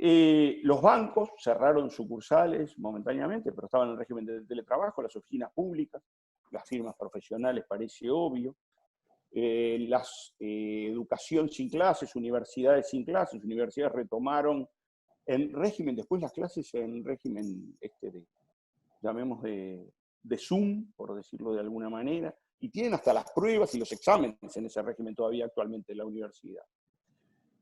Los bancos cerraron sucursales momentáneamente, pero estaban en el régimen de teletrabajo, las oficinas públicas, las firmas profesionales, parece obvio. Educación sin clases, universidades sin clases, universidades retomaron en régimen, después las clases en régimen, llamemos de Zoom, por decirlo de alguna manera, y tienen hasta las pruebas y los exámenes en ese régimen todavía actualmente en la universidad.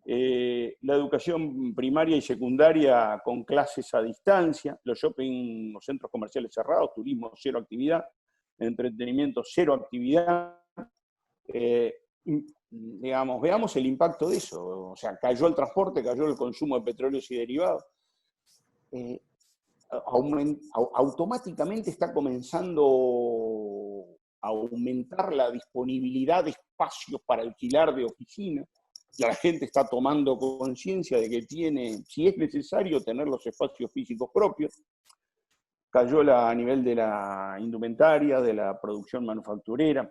La educación primaria y secundaria con clases a distancia, los shopping o centros comerciales cerrados, turismo cero actividad, entretenimiento cero actividad. Digamos, veamos el impacto de eso. O sea, cayó el transporte, cayó el consumo de petróleos y derivados. Automáticamente está comenzando a aumentar la disponibilidad de espacios para alquilar de oficinas. La gente está tomando conciencia de que tiene, si es necesario, tener los espacios físicos propios. Cayó a nivel de la indumentaria, de la producción manufacturera.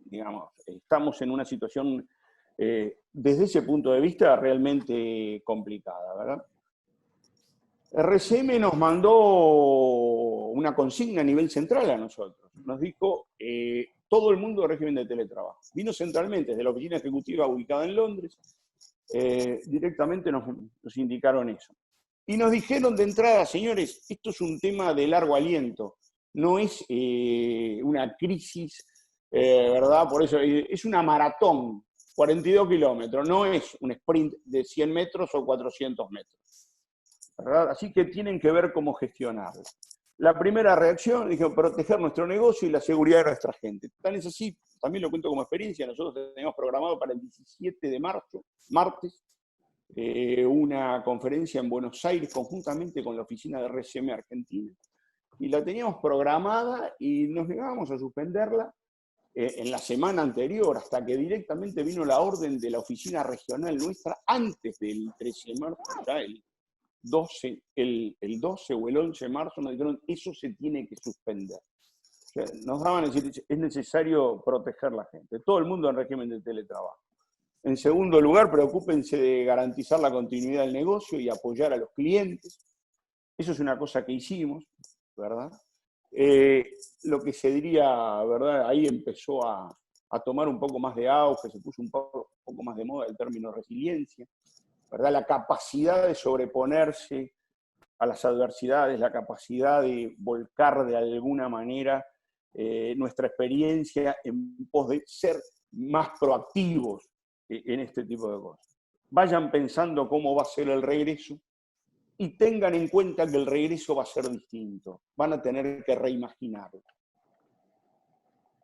Digamos, estamos en una situación, desde ese punto de vista, realmente complicada, ¿verdad? RCM nos mandó una consigna a nivel central a nosotros. Nos dijo, todo el mundo de régimen de teletrabajo. Vino centralmente, desde la oficina ejecutiva ubicada en Londres, directamente nos indicaron eso. Y nos dijeron de entrada, señores, esto es un tema de largo aliento, no es una crisis, ¿verdad? Por eso es una maratón, 42 kilómetros, no es un sprint de 100 metros o 400 metros. ¿Verdad? Así que tienen que ver cómo gestionarlo. La primera reacción, dije, proteger nuestro negocio y la seguridad de nuestra gente. Tan es así, también lo cuento como experiencia, nosotros teníamos programado para el 17 de marzo, martes, una conferencia en Buenos Aires conjuntamente con la oficina de RCM Argentina. Y la teníamos programada y nos negábamos a suspenderla en la semana anterior, hasta que directamente vino la orden de la oficina regional nuestra antes del 13 de marzo, ya el 12 o el 11 de marzo nos dijeron, eso se tiene que suspender. O sea, nos daban a decir, es necesario proteger a la gente. Todo el mundo en régimen de teletrabajo. En segundo lugar, preocúpense de garantizar la continuidad del negocio y apoyar a los clientes. Eso es una cosa que hicimos, ¿verdad? Lo que se diría, ¿verdad? Ahí empezó a tomar un poco más de auge, se puso un poco más de moda el término resiliencia, ¿verdad? La capacidad de sobreponerse a las adversidades, la capacidad de volcar de alguna manera nuestra experiencia en pos de ser más proactivos en este tipo de cosas. Vayan pensando cómo va a ser el regreso y tengan en cuenta que el regreso va a ser distinto. Van a tener que reimaginarlo.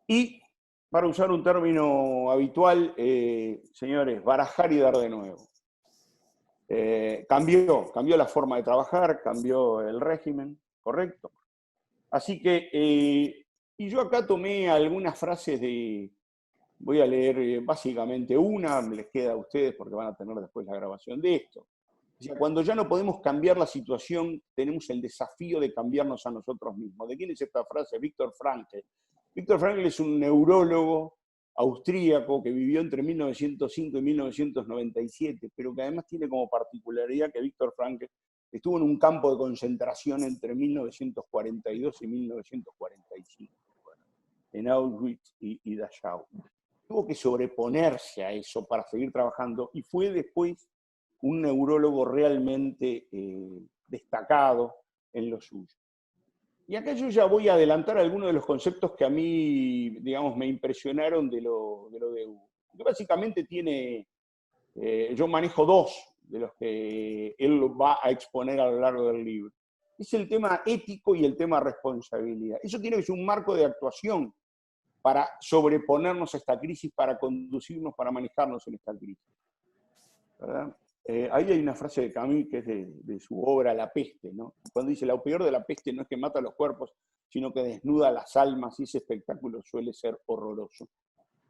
Y, para usar un término habitual, señores, barajar y dar de nuevo. Cambió la forma de trabajar, cambió el régimen, ¿correcto? Así que, y yo acá tomé algunas frases voy a leer básicamente una, les queda a ustedes porque van a tener después la grabación de esto. O sea, cuando ya no podemos cambiar la situación, tenemos el desafío de cambiarnos a nosotros mismos. ¿De quién es esta frase? Viktor Frankl. Viktor Frankl es un neurólogo austríaco que vivió entre 1905 y 1997, pero que además tiene como particularidad que Viktor Frankl estuvo en un campo de concentración entre 1942 y 1945, en Auschwitz y Dachau. Tuvo que sobreponerse a eso para seguir trabajando y fue después un neurólogo realmente destacado en lo suyo. Y acá yo ya voy a adelantar algunos de los conceptos que a mí, digamos, me impresionaron de lo de Hugo. Que básicamente tiene, yo manejo dos de los que él va a exponer a lo largo del libro. Es el tema ético y el tema responsabilidad. Eso tiene que ser un marco de actuación para sobreponernos a esta crisis, para conducirnos, para manejarnos en esta crisis. ¿Verdad? Ahí hay una frase de Camus que es de su obra La peste, ¿no? Cuando dice, lo peor de la peste no es que mata los cuerpos, sino que desnuda las almas, y ese espectáculo suele ser horroroso.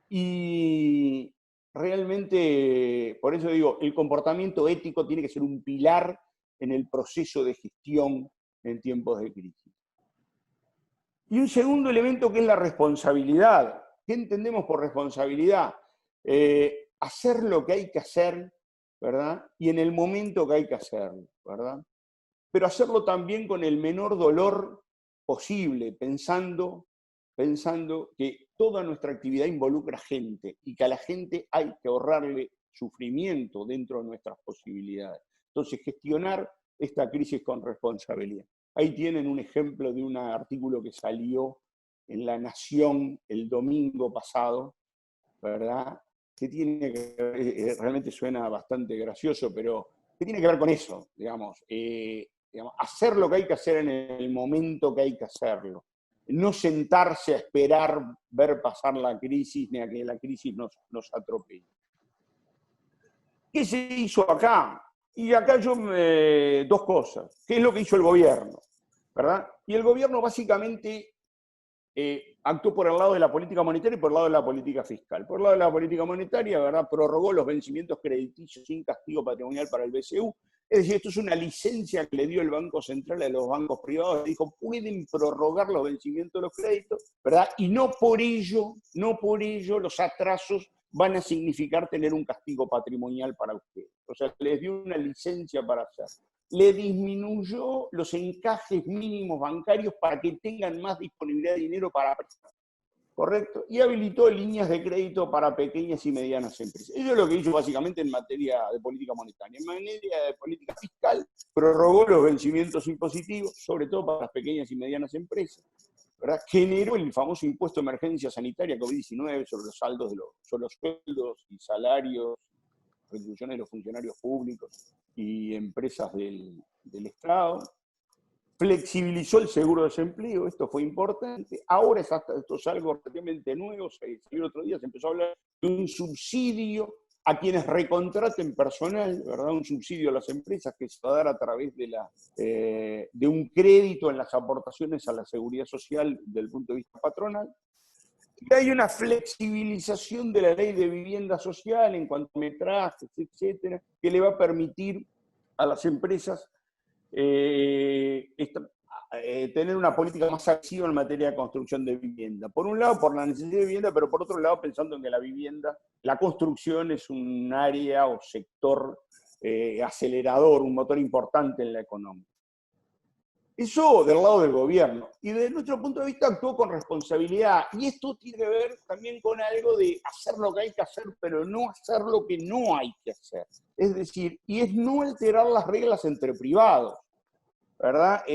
Y realmente, por eso digo, el comportamiento ético tiene que ser un pilar en el proceso de gestión en tiempos de crisis. Y un segundo elemento que es la responsabilidad. ¿Qué entendemos por responsabilidad? Hacer lo que hay que hacer, ¿verdad? Y en el momento que hay que hacerlo, ¿verdad? Pero hacerlo también con el menor dolor posible, pensando que toda nuestra actividad involucra gente y que a la gente hay que ahorrarle sufrimiento dentro de nuestras posibilidades. Entonces, gestionar esta crisis con responsabilidad. Ahí tienen un ejemplo de un artículo que salió en La Nación el domingo pasado, ¿verdad? Que tiene que ver, realmente suena bastante gracioso, pero que tiene que ver con eso, digamos, hacer lo que hay que hacer en el momento que hay que hacerlo. No sentarse a esperar ver pasar la crisis ni a que la crisis nos atropelle. ¿Qué se hizo acá? Y acá dos cosas. ¿Qué es lo que hizo el gobierno? ¿Verdad? Y el gobierno básicamente actuó por el lado de la política monetaria y por el lado de la política fiscal. Por el lado de la política monetaria, ¿verdad? Prorrogó los vencimientos crediticios sin castigo patrimonial para el BCU. Es decir, esto es una licencia que le dio el Banco Central a los bancos privados. Le dijo, pueden prorrogar los vencimientos de los créditos, ¿verdad? Y no por ello los atrasos van a significar tener un castigo patrimonial para ustedes. O sea, les dio una licencia para hacer. Le disminuyó los encajes mínimos bancarios para que tengan más disponibilidad de dinero para prestar, ¿correcto? Y habilitó líneas de crédito para pequeñas y medianas empresas. Eso es lo que hizo básicamente en materia de política monetaria. En materia de política fiscal, prorrogó los vencimientos impositivos, sobre todo para las pequeñas y medianas empresas, ¿verdad? Generó el famoso impuesto de emergencia sanitaria COVID-19 sobre los saldos sobre los sueldos y salarios, retribuciones de los funcionarios públicos y empresas del Estado. Flexibilizó el seguro de desempleo, esto fue importante. Ahora esto es algo relativamente nuevo, el otro día se empezó a hablar de un subsidio a quienes recontraten personal, ¿verdad? Un subsidio a las empresas que se va a dar a través de un crédito en las aportaciones a la seguridad social desde el punto de vista patronal. Y hay una flexibilización de la ley de vivienda social en cuanto a metrajes, etcétera, que le va a permitir a las empresas tener una política más activa en materia de construcción de vivienda. Por un lado, por la necesidad de vivienda, pero por otro lado, pensando en que la construcción es un área o sector acelerador, un motor importante en la economía. Eso del lado del gobierno. Y desde nuestro punto de vista actuó con responsabilidad. Y esto tiene que ver también con algo de hacer lo que hay que hacer, pero no hacer lo que no hay que hacer. Es decir, y es no alterar las reglas entre privados, ¿verdad?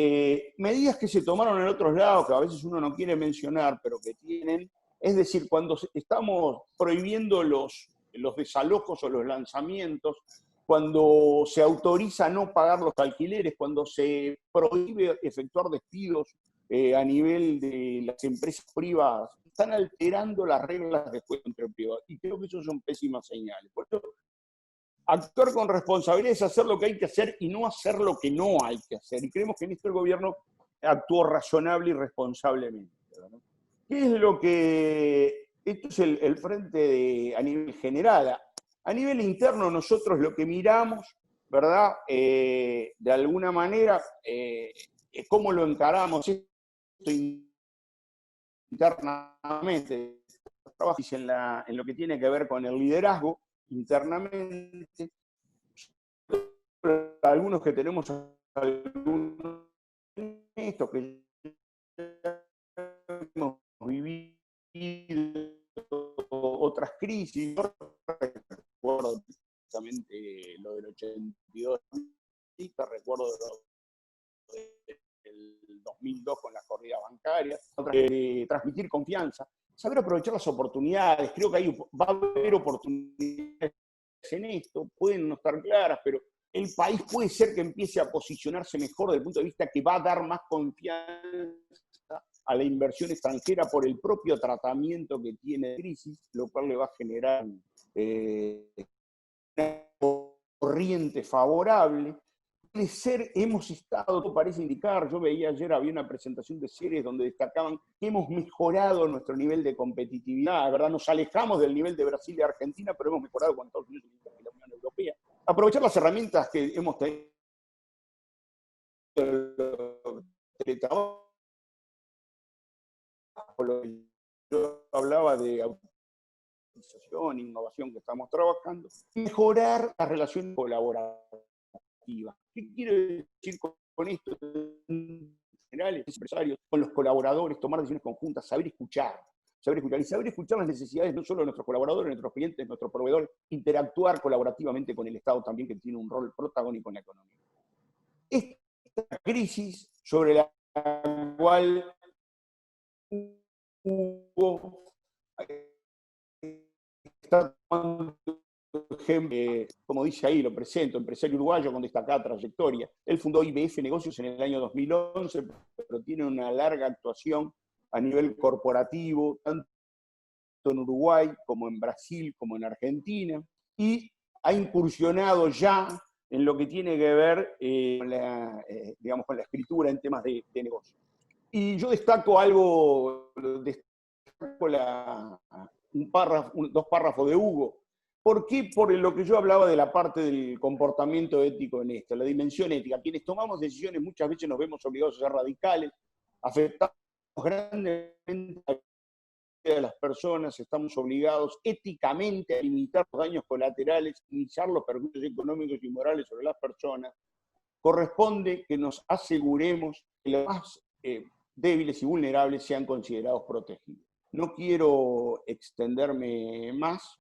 Medidas que se tomaron en otros lados, que a veces uno no quiere mencionar, pero que tienen, es decir, cuando estamos prohibiendo los desalojos o los lanzamientos, cuando se autoriza no pagar los alquileres, cuando se prohíbe efectuar despidos a nivel de las empresas privadas, están alterando las reglas de juego entre privados. Y creo que eso son pésimas señales. Por eso, actuar con responsabilidad es hacer lo que hay que hacer y no hacer lo que no hay que hacer. Y creemos que en esto el gobierno actuó razonable y responsablemente, ¿verdad? ¿Qué es lo que...? Esto es el frente a nivel general. A nivel interno, nosotros lo que miramos, ¿verdad? De alguna manera, es cómo lo encaramos esto internamente. En lo que tiene que ver con el liderazgo internamente. Algunos que tenemos algunos esto que hemos vivido otras crisis. Yo recuerdo precisamente lo del 82, recuerdo del 2002 con la corrida bancaria, transmitir confianza, saber aprovechar las oportunidades. Creo que va a haber oportunidades en esto, pueden no estar claras, pero el país puede ser que empiece a posicionarse mejor desde el punto de vista que va a dar más confianza a la inversión extranjera por el propio tratamiento que tiene de crisis, lo cual le va a generar una corriente favorable. Hemos estado, todo parece indicar, yo veía ayer, había una presentación de series donde destacaban que hemos mejorado nuestro nivel de competitividad, ¿verdad? Nos alejamos del nivel de Brasil y Argentina, pero hemos mejorado con Estados Unidos y la Unión Europea. Aprovechar las herramientas que hemos tenido, yo hablaba de innovación que estamos trabajando, mejorar las relaciones colaborativas. ¿Qué quiero decir con esto? En general, empresarios, con los colaboradores, tomar decisiones conjuntas, saber escuchar. Y saber escuchar las necesidades no solo de nuestros colaboradores, de nuestros clientes, de nuestros proveedores, interactuar colaborativamente con el Estado también, que tiene un rol protagónico en la economía. Esta crisis sobre la cual hubo está tomando ejemplo, como dice ahí, lo presento, empresario uruguayo con destacada trayectoria. Él fundó IBF Negocios en el año 2011, pero tiene una larga actuación a nivel corporativo, tanto en Uruguay como en Brasil, como en Argentina, y ha incursionado ya en lo que tiene que ver digamos, con la escritura en temas de negocio. Y yo destaco algo, destaco dos párrafos de Hugo. ¿Por qué? Por lo que yo hablaba de la parte del comportamiento ético en esto, la dimensión ética. Quienes tomamos decisiones muchas veces nos vemos obligados a ser radicales, afectamos grandemente a la vida de las personas, estamos obligados éticamente a limitar los daños colaterales, minimizar los perjuicios económicos y morales sobre las personas. Corresponde que nos aseguremos que los más débiles y vulnerables sean considerados protegidos. No quiero extenderme más,